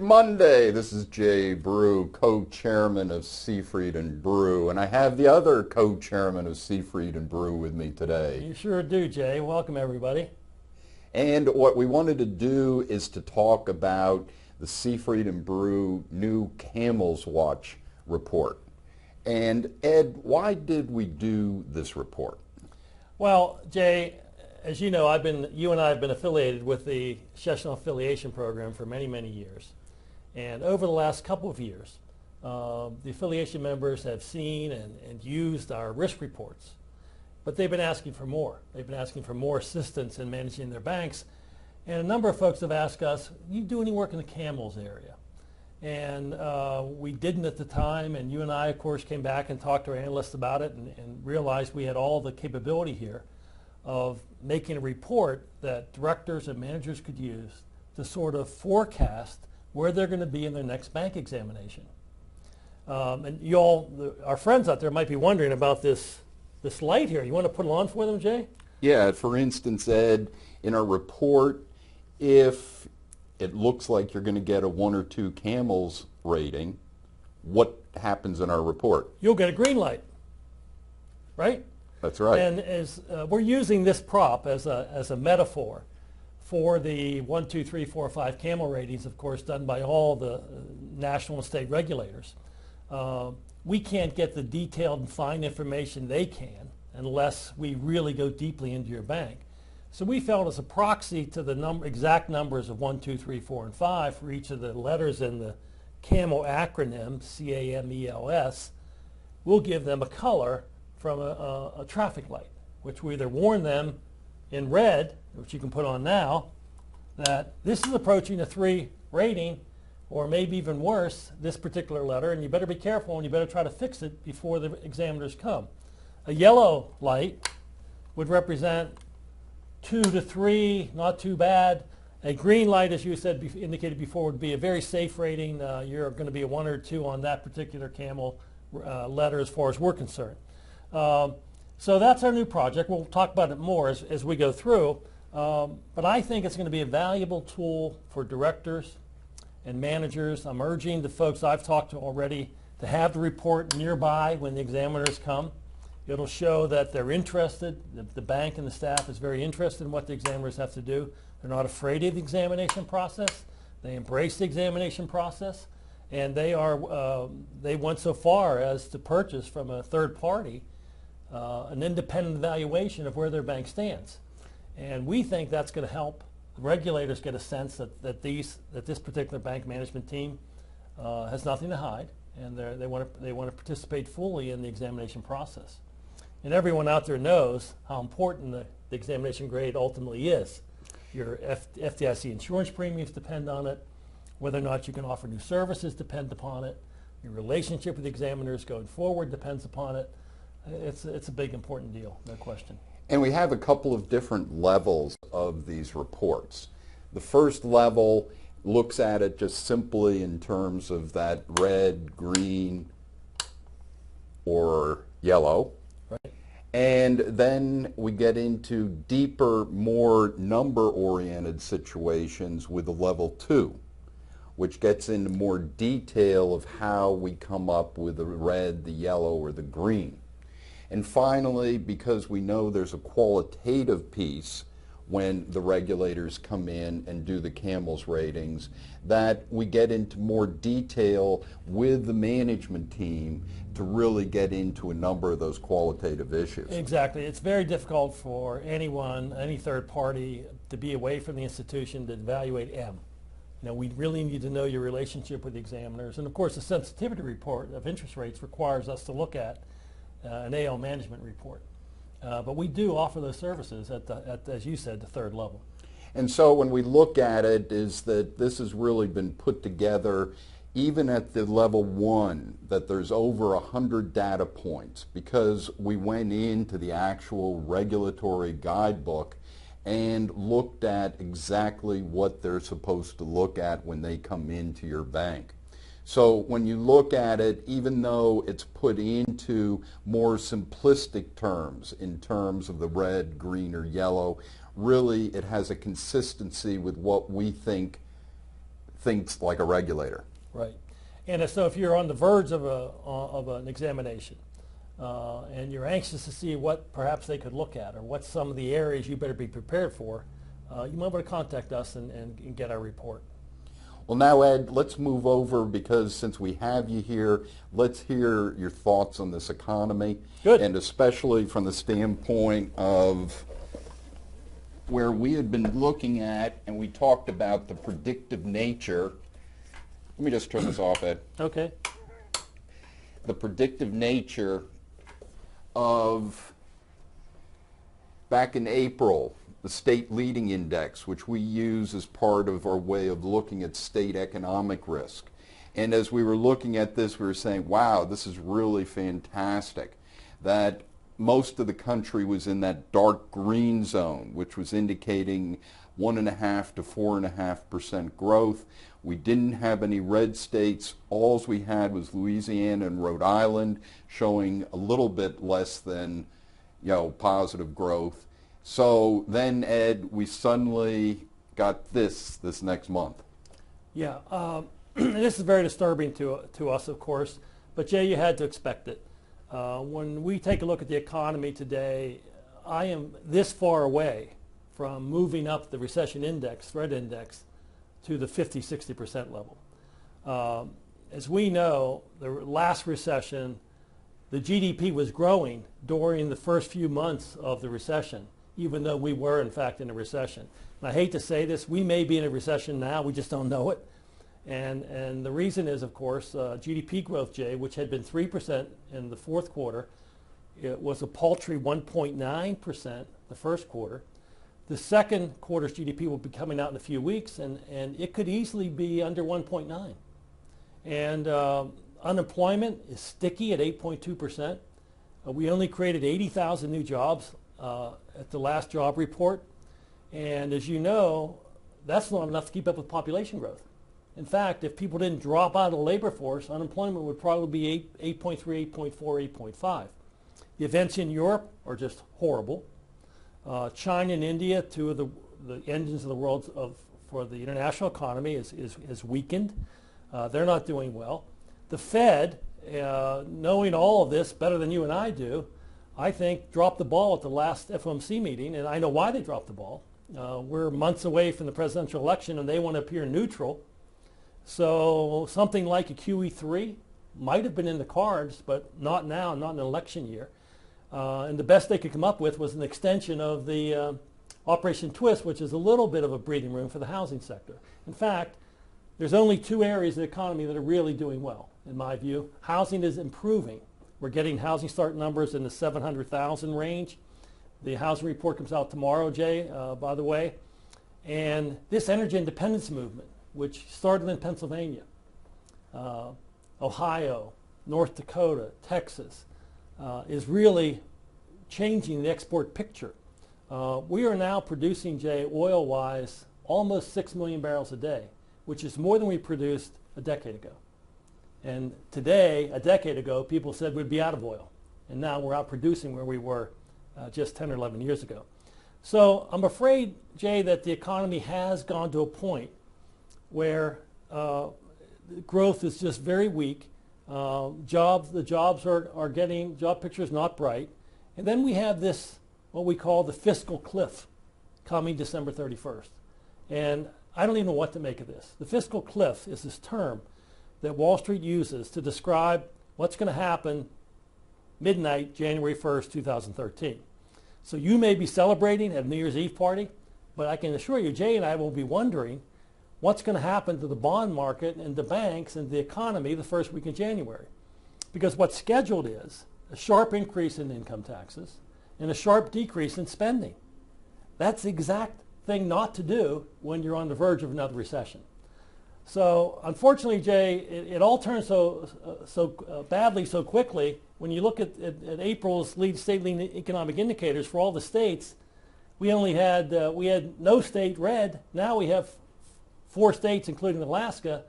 Monday. This is Jay Brew, co-chairman of Seafried and Brew, and I have the other co-chairman of Seafried and Brew with me today. You sure do, Jay. Welcome, everybody. And what we wanted to do is to talk about the Seafried and Brew new Camels Watch report. And Ed, why did we do this report? Well, Jay, as you know, you and I have been affiliated with the Recession affiliation program for many, many years. And over the last couple of years, the affiliation members have seen and used our risk reports. But they've been asking for more. They've been asking for more assistance in managing their banks. And a number of folks have asked us, you do any work in the Camels area? And we didn't at the time, and you and I, of course, came back and talked to our analysts about it and realized we had all the capability here of making a report that directors and managers could use to sort of forecast where they're going to be in their next bank examination. And you all, our friends out there might be wondering about this light here. You want to put it on for them, Jay? Yeah, for instance, Ed, in our report, if it looks like you're going to get a 1 or 2 Camels rating, what happens in our report? You'll get a green light, right? That's right. And as we're using this prop as a metaphor for the 1, 2, 3, 4, 5 camel ratings, of course, done by all the national and state regulators. We can't get the detailed and fine information they can unless we really go deeply into your bank. So we felt as a proxy to the exact numbers of 1, 2, 3, 4, and 5 for each of the letters in the CAMEL acronym, C-A-M-E-L-S, we'll give them a color from a traffic light, which we either warn them in red, which you can put on now, that this is approaching a 3 rating, or maybe even worse, this particular letter, and you better be careful and you better try to fix it before the examiners come. A yellow light would represent 2 to 3, not too bad. A green light, as you said, indicated before, would be a very safe rating. You're going to be a 1 or 2 on that particular camel letter as far as we're concerned. So that's our new project. We'll talk about it more as we go through. But I think it's going to be a valuable tool for directors and managers. I'm urging the folks I've talked to already to have the report nearby when the examiners come. It'll show that they're interested. The bank and the staff is very interested in what the examiners have to do. They're not afraid of the examination process. They embrace the examination process. And they went so far as to purchase from a third party an independent evaluation of where their bank stands. And we think that's going to help the regulators get a sense that this particular bank management team has nothing to hide, and they want to participate fully in the examination process. And everyone out there knows how important the examination grade ultimately is. Your FDIC insurance premiums depend on it. Whether or not you can offer new services depend upon it. Your relationship with the examiners going forward depends upon it. It's a big, important deal, no question. And we have a couple of different levels of these reports. The first level looks at it just simply in terms of that red, green, or yellow. Right. And then we get into deeper, more number-oriented situations with the level 2, which gets into more detail of how we come up with the red, the yellow, or the green. And finally, because we know there's a qualitative piece when the regulators come in and do the Camels ratings, that we get into more detail with the management team to really get into a number of those qualitative issues. Exactly. It's very difficult for anyone, any third party, to be away from the institution to evaluate M. You know, we really need to know your relationship with the examiners. And of course, the sensitivity report of interest rates requires us to look at an AL management report. But we do offer those services at, as you said, the third level. And so when we look at it, is that this has really been put together even at the level 1, that there's over 100 data points, because we went into the actual regulatory guidebook and looked at exactly what they're supposed to look at when they come into your bank. So when you look at it, even though it's put into more simplistic terms in terms of the red, green, or yellow, really it has a consistency with what we think thinks like a regulator. Right. And so if you're on the verge of an examination and you're anxious to see what perhaps they could look at or what some of the areas you better be prepared for, you might want to contact us and get our report. Well, now, Ed, let's move over, because since we have you here, let's hear your thoughts on this economy. Good. And especially from the standpoint of where we had been looking at, and we talked about the predictive nature. Let me just turn this off, Ed. Okay. The predictive nature of, back in April, the state leading index, which we use as part of our way of looking at state economic risk. And as we were looking at this, we were saying, wow, this is really fantastic, that most of the country was in that dark green zone, which was indicating 1.5 to 4.5% growth. We didn't have any red states. All we had was Louisiana and Rhode Island showing a little bit less than, positive growth. So then, Ed, we suddenly got this next month. Yeah, this is very disturbing to us, of course, but Jay, you had to expect it. When we take a look at the economy today, I am this far away from moving up the recession index, threat index, to the 50-60% level. As we know, the last recession, the GDP was growing during the first few months of the recession, even though we were, in fact, in a recession. And I hate to say this, we may be in a recession now, we just don't know it. And the reason is, of course, GDP growth, Jay, which had been 3% in the fourth quarter, it was a paltry 1.9% the first quarter. The second quarter's GDP will be coming out in a few weeks, and it could easily be under 1.9. And unemployment is sticky at 8.2%. We only created 80,000 new jobs at the last job report. And as you know, that's not enough to keep up with population growth. In fact, if people didn't drop out of the labor force, unemployment would probably be 8.3, 8.4, 8.5. The events in Europe are just horrible. China and India, two of the engines of the world for the international economy, is weakened. They're not doing well. The Fed, knowing all of this better than you and I do, I think dropped the ball at the last FOMC meeting, and I know why they dropped the ball. We're months away from the presidential election, and they want to appear neutral. So something like a QE3 might have been in the cards, but not now, not in an election year. And the best they could come up with was an extension of the Operation Twist, which is a little bit of a breathing room for the housing sector. In fact, there's only two areas of the economy that are really doing well, in my view. Housing is improving. We're getting housing start numbers in the 700,000 range. The housing report comes out tomorrow, Jay, by the way. And this energy independence movement, which started in Pennsylvania, Ohio, North Dakota, Texas, is really changing the export picture. We are now producing, Jay, oil-wise, almost 6 million barrels a day, which is more than we produced a decade ago. And today, a decade ago, people said we'd be out of oil. And now we're out producing where we were just 10 or 11 years ago. So I'm afraid, Jay, that the economy has gone to a point where growth is just very weak. The jobs are getting, job picture is not bright. And then we have this, what we call the fiscal cliff, coming December 31st. And I don't even know what to make of this. The fiscal cliff is this term that Wall Street uses to describe what's going to happen midnight, January 1st, 2013. So you may be celebrating at a New Year's Eve party, but I can assure you, Jay and I will be wondering what's going to happen to the bond market and the banks and the economy the first week of January. Because what's scheduled is a sharp increase in income taxes and a sharp decrease in spending. That's the exact thing not to do when you're on the verge of another recession. So unfortunately, Jay, it all turns so badly so quickly. When you look at April's state leading economic indicators for all the states, we had no state red. Now we have 4 states, including Alaska,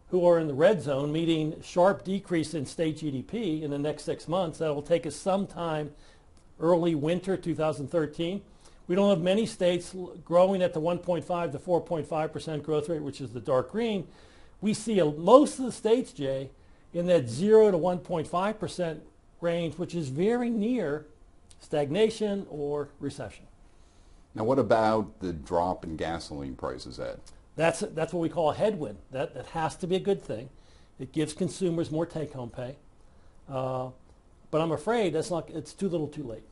who are in the red zone, meaning sharp decrease in state GDP in the next 6 months. That will take us sometime early winter 2013. We don't have many states growing at the 1.5 to 4.5% growth rate, which is the dark green. we see most of the states, Jay, in that 0 to 1.5% range, which is very near stagnation or recession. Now, what about the drop in gasoline prices, Ed? That's what we call a headwind. That has to be a good thing. It gives consumers more take-home pay. But I'm afraid it's too little too late.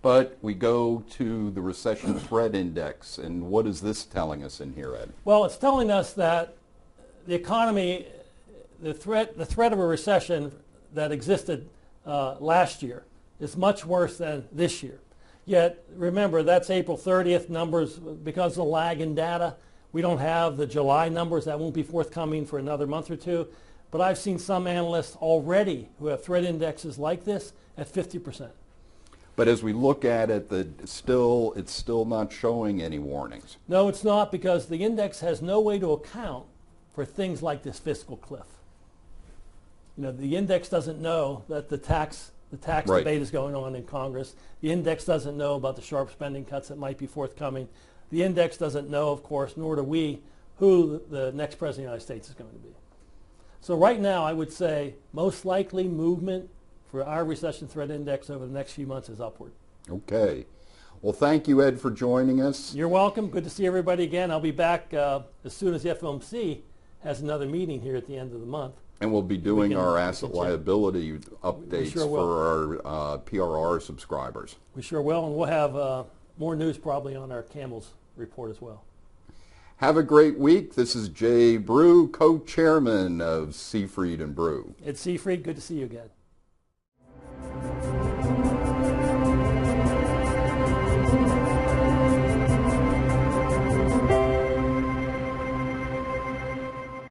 But we go to the recession threat index, and what is this telling us in here, Ed? Well, it's telling us that the economy, the threat of a recession that existed last year is much worse than this year. Yet, remember, that's April 30th numbers. Because of the lag in data, we don't have the July numbers. That won't be forthcoming for another month or two. But I've seen some analysts already who have threat indexes like this at 50%. But as we look at it, it's still not showing any warnings. No, it's not, because the index has no way to account for things like this fiscal cliff. The index doesn't know that the tax right. debate is going on in Congress. The index doesn't know about the sharp spending cuts that might be forthcoming. The index doesn't know, of course, nor do we, who the next president of the United States is going to be. So right now, I would say most likely movement for our recession threat index over the next few months is upward. Okay. Well, thank you, Ed, for joining us. You're welcome. Good to see everybody again. I'll be back as soon as the FOMC has another meeting here at the end of the month. And we'll be doing our asset liability updates for our PRR subscribers. We sure will, and we'll have more news probably on our CAMELS report as well. Have a great week. This is Jay Brew, co-chairman of Seafried and Brew. It's Seafried. Good to see you again.